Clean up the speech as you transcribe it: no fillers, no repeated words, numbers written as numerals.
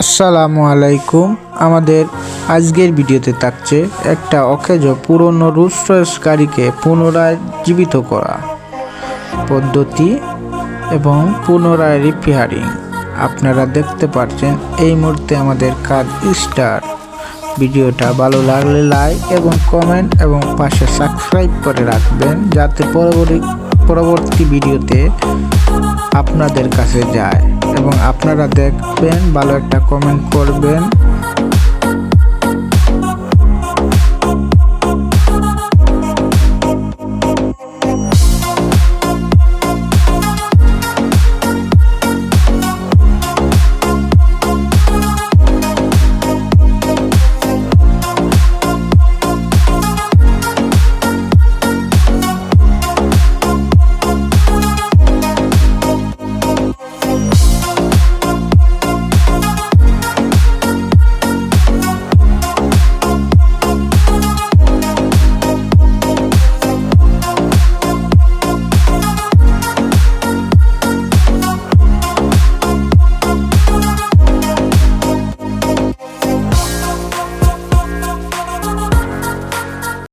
আসসালামু আলাইকুম। আমাদের আজকের ভিডিওতে থাকছে একটা অকেজো পুরনো রোলস রয়েস গাড়িকে পুনরায় জীবিত করা পদ্ধতি এবং পুনরায় রিপেয়ারিং। আপনারা দেখতে পাচ্ছেন এই মুহূর্তে আমাদের কাজ স্টার্ট। ভিডিওটা ভালো লাগলে লাইক এবং কমেন্ট এবং পাশে সাবস্ক্রাইব করে রাখবেন, যাতে পরবর্তী ভিডিওতে আপনাদের কাছে যায় এবং আপনারা দেখবেন, ভালো একটা কমেন্ট করবেন।